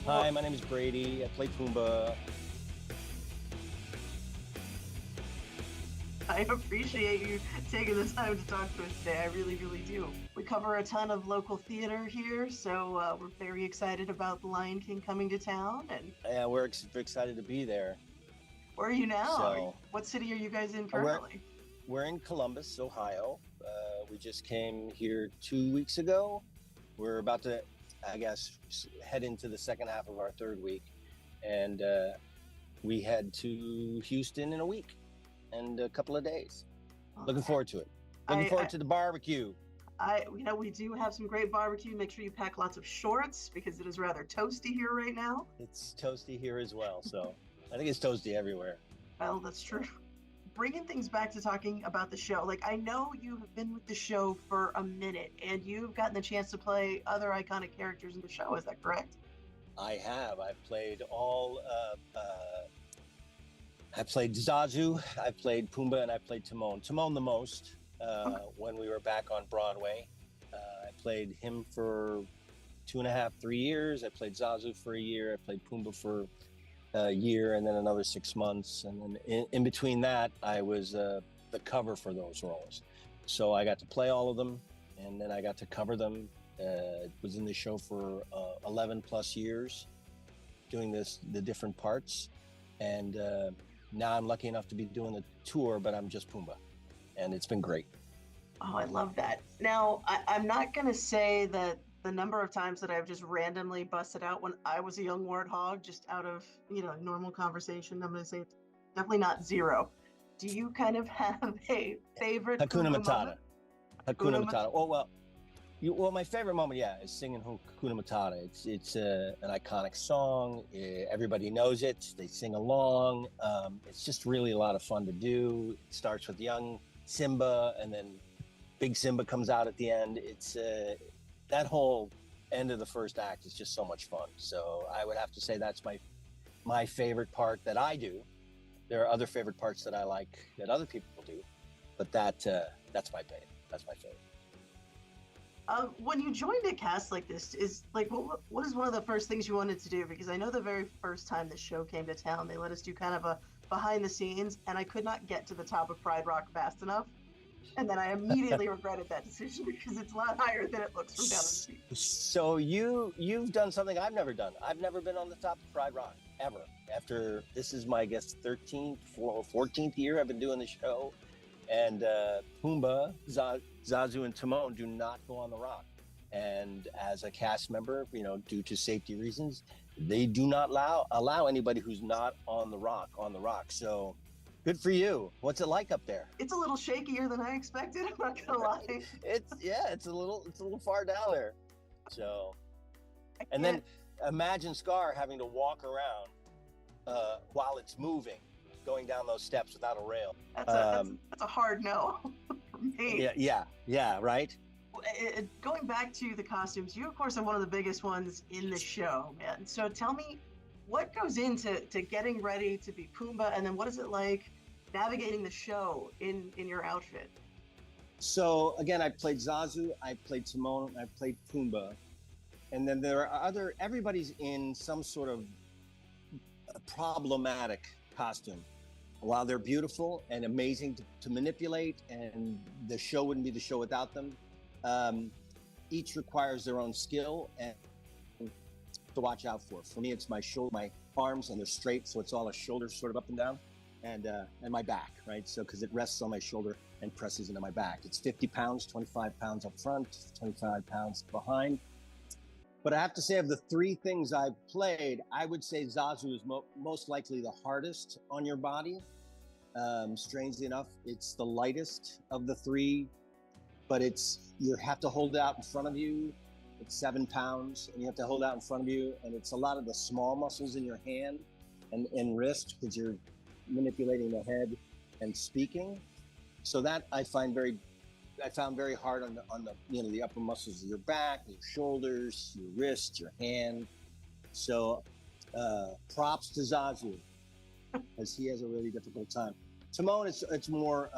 Hi, my name is Brady. I play Pumba. I appreciate you taking the time to talk to us today. I really, really do. We cover a ton of local theater here, so we're very excited about The Lion King coming to town. And Yeah, we're excited to be there. where are you now? So What city are you guys in we're currently? we're in Columbus, Ohio. We just came here 2 weeks ago. We're about to, I guess, head into the second half of our third week, and we head to Houston in a week and a couple of days. Looking forward to it. Looking forward to the barbecue. We do have some great barbecue. Make sure you pack lots of shorts because it is rather toasty here right now. It's toasty here as well, so I think it's toasty everywhere. Well, that's true. Bringing things back to talking about the show, like I know you have been with the show for a minute and you've gotten the chance to play other iconic characters in the show. Is that correct? I have. I've played all. I played Zazu, I played Pumba, and I played Timon. Timon the most when we were back on Broadway. I played him for 2.5, 3 years. I played Zazu for a year. I played Pumba for a year, and then another 6 months. And then in between that, I was the cover for those roles. So I got to play all of them, and then I got to cover them. Was in the show for 11 plus years, doing the different parts, and now I'm lucky enough to be doing the tour, but I'm just Pumba, and it's been great. Oh, I love that. Now, I'm not going to say that the number of times that I've just randomly busted out when I was a young warthog, just out of, normal conversation, I'm going to say it's definitely not zero. Do you kind of have a favorite Hakuna Pumba Matata. moment? Hakuna Matata. Oh, well, my favorite moment, yeah, is singing Hakuna Matata. It's an iconic song. Everybody knows it. They sing along. It's just really a lot of fun to do. It starts with young Simba, and then big Simba comes out at the end. It's that whole end of the first act is just so much fun. So I would have to say that's my favorite part that I do. There are other favorite parts that I like that other people do, but that's my favorite. That's my favorite. When you joined a cast like this, is like what is one of the first things you wanted to do? Because I know the very first time the show came to town, they let us do kind of a behind the scenes, and I could not get to the top of Pride Rock fast enough. And then I immediately regretted that decision because it's a lot higher than it looks from down in the seat. So you've done something I've never done. I've never been on the top of Pride Rock ever. After this is my 13th or 14th year I've been doing the show, and Pumba, Zazu, and Timon do not go on the rock. And as a cast member, due to safety reasons, they do not allow anybody who's not on the rock. So good for you. What's it like up there? It's a little shakier than I expected. I'm not gonna lie. It's a little far down there. So, and Yeah, then imagine Scar having to walk around while it's moving, going down those steps without a rail. that's a hard no for me. Yeah, right. Going back to the costumes, you of course are one of the biggest ones in the show, man. So tell me, what goes into getting ready to be Pumbaa, and then what is it like navigating the show in your outfit? So again, I played Zazu, I played Timon, I played Pumba, and then there are everybody's in some sort of problematic costume. While they're beautiful and amazing to manipulate, and the show wouldn't be the show without them, each requires their own skill and to watch out for. For me, it's my arms, and they're straight, so it's all a shoulder sort of up and down, and my back, right? So because it rests on my shoulder and presses into my back. It's 50 pounds, 25 pounds up front, 25 pounds behind. But I have to say, of the three things I've played, I would say Zazu is most likely the hardest on your body. Strangely enough, it's the lightest of the three, but you have to hold it out in front of you. It's 7 pounds, and you have to hold it out in front of you, and it's a lot of the small muscles in your hand and wrist because you're manipulating the head and speaking. So that I found very hard on the upper muscles of your back, your shoulders, your wrist, your hand. So props to Zazu, as he has a really difficult time. Timon, it's more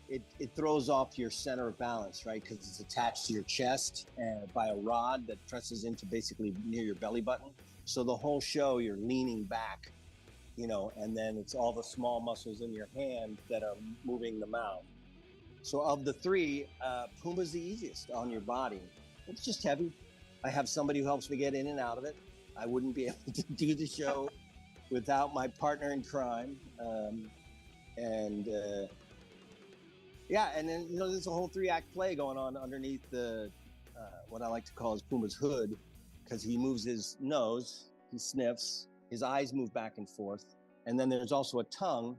it throws off your center of balance, right? Because it's attached to your chest by a rod that presses into basically near your belly button. So the whole show, you're leaning back, and then it's all the small muscles in your hand that are moving the mouth. So of the three, Pumba's the easiest on your body. It's just heavy. I have somebody who helps me get in and out of it. I wouldn't be able to do the show without my partner in crime. And then there's a whole 3-act play going on underneath the what I like to call his Puma's hood, because he moves his nose, he sniffs, his eyes move back and forth, and then there's also a tongue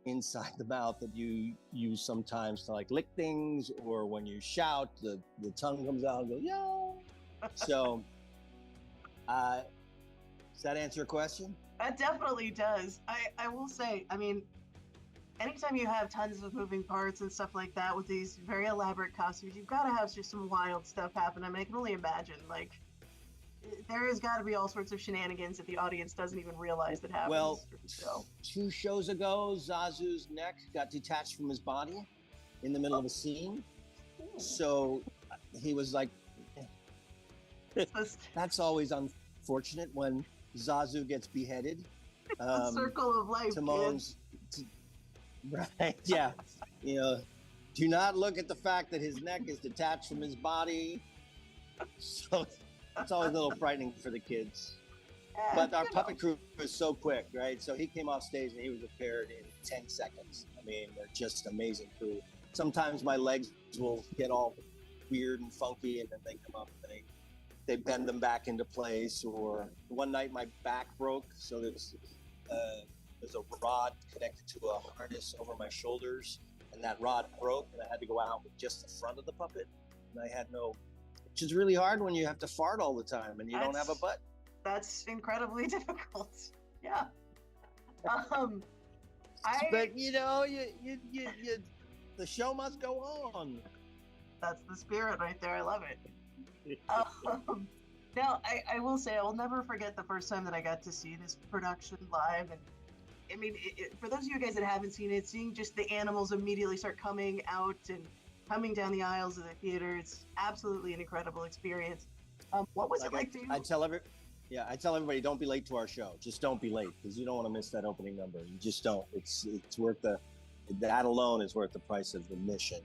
inside the mouth that you use sometimes to like lick things, or when you shout, the tongue comes out and goes yo. So, does that answer your question? That definitely does. I will say, I mean, anytime you have tons of moving parts and stuff like that with these very elaborate costumes, you've got to have just some wild stuff happen. I mean, I can only imagine, like, there has got to be all sorts of shenanigans that the audience doesn't even realize that happens. Well, 2 shows ago, Zazu's neck got detached from his body in the middle of a scene. So he was like, that's always unfortunate when Zazu gets beheaded. The circle of life. Timon's, right, yeah. Do not look at the fact that his neck is detached from his body. So it's always a little frightening for the kids. But our puppet crew was so quick, right? So he came off stage and he was repaired in 10 seconds. I mean, they're just amazing crew. Sometimes my legs will get all weird and funky, and then they come up and they bend them back into place. Or one night my back broke, so there's a rod connected to a harness over my shoulders, and that rod broke, and I had to go out with just the front of the puppet, and I had no, which is really hard when you have to fart all the time and you don't have a butt. That's incredibly difficult. Yeah. But you the show must go on. That's the spirit right there. I love it. Now, I will say, I will never forget the first time that I got to see this production live. And I mean, for those of you guys that haven't seen it, seeing just the animals immediately start coming out and coming down the aisles of the theater, it's absolutely an incredible experience. What was it like for you? I tell everybody, don't be late to our show. Just don't be late, because you don't want to miss that opening number. You just don't. It's worth that alone is worth the price of admission.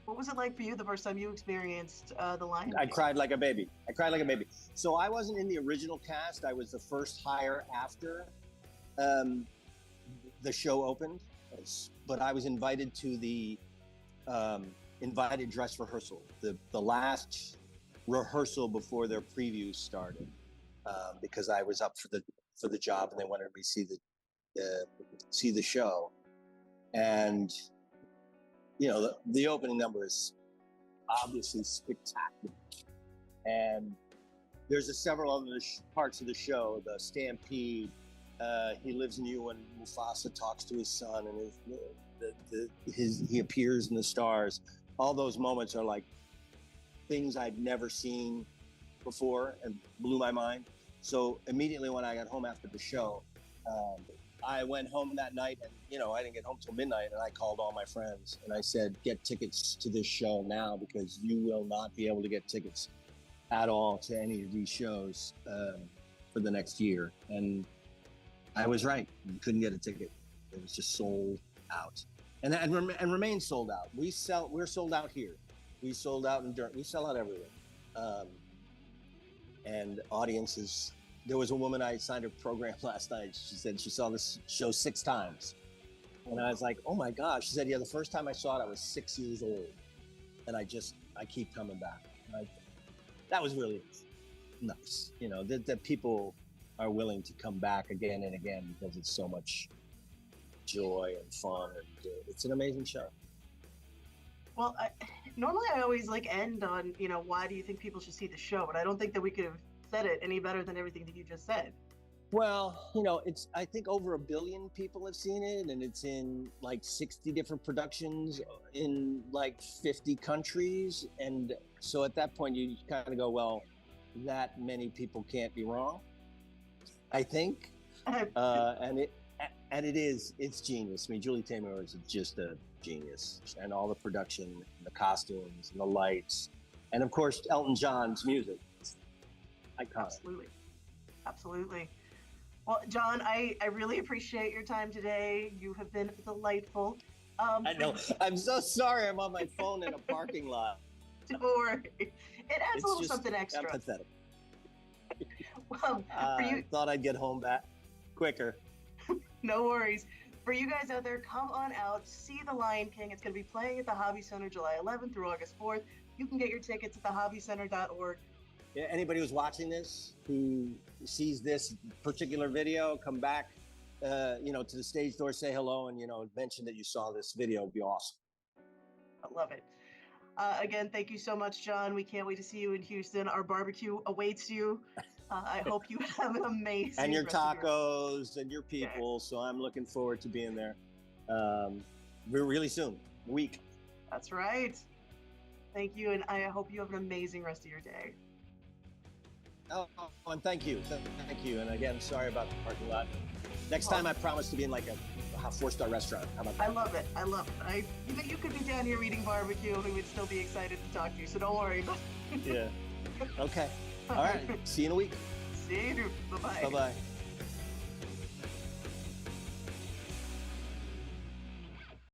What was it like for you the first time you experienced the Lion King? I cried like a baby. So I wasn't in the original cast. I was the first hire after the show opened, but I was invited to the invited dress rehearsal, the last rehearsal before their previews started, because I was up for the job and they wanted me to see the show. And the opening number is obviously spectacular, and there's several other parts of the show. The Stampede, he lives in you when Mufasa talks to his son, and he appears in the stars. All those moments are like things I'd never seen before and blew my mind. So immediately when I got home after the show, I went home that night, and I didn't get home till midnight, and I called all my friends and I said, get tickets to this show now, because you will not be able to get tickets at all to any of these shows for the next year. And I was right. You couldn't get a ticket. It was just sold out, and remains sold out. We're sold out here. We sold out in Durham. We sell out everywhere. And audiences. There was a woman, I signed her program last night. She said she saw this show 6 times. And I was like, oh my gosh. She said, yeah, the first time I saw it, I was 6 years old. And I keep coming back. That was really nice. That people are willing to come back again and again, because it's so much joy and fun. And it's an amazing show. Well, normally I always end on, why do you think people should see the show? But I don't think that we could have said it any better than everything that you just said. Well, I think over 1 billion people have seen it, and it's in like 60 different productions in like 50 countries. And so at that point you kind of go, well, that many people can't be wrong, I think. It's genius. I mean, Julie Taymor is just a genius, and all the production, and the costumes, and the lights, and of course Elton John's music. Iconic. Absolutely. Absolutely. Well, John, I really appreciate your time today. You have been delightful. I know. I'm so sorry. I'm on my phone in a parking lot. Don't worry. It adds a It's little just something extra. pathetic. For you, I thought I'd get home back quicker. no worries. For you guys out there, come on out, see The Lion King. It's going to be playing at the Hobby Center July 11th through August 4th. You can get your tickets at thehobbycenter.org. Yeah, anybody who's watching this who sees this particular video, come back, to the stage door, say hello, and mention that you saw this video. It'd be awesome. I love it. Again, thank you so much, John. We can't wait to see you in Houston. Our barbecue awaits you. I hope you have an amazing And your rest of tacos and your people. So I'm looking forward to being there really soon, a week. That's right. Thank you, and I hope you have an amazing rest of your day. Oh, and thank you. Thank you. And again, sorry about the parking lot. Next time, I promise to be in like a 4-star restaurant. How about that? I love it. I love it. You could be down here eating barbecue, and we would still be excited to talk to you, so don't worry. Yeah. Okay. All right. See you in a week. See you. Bye-bye. Bye-bye.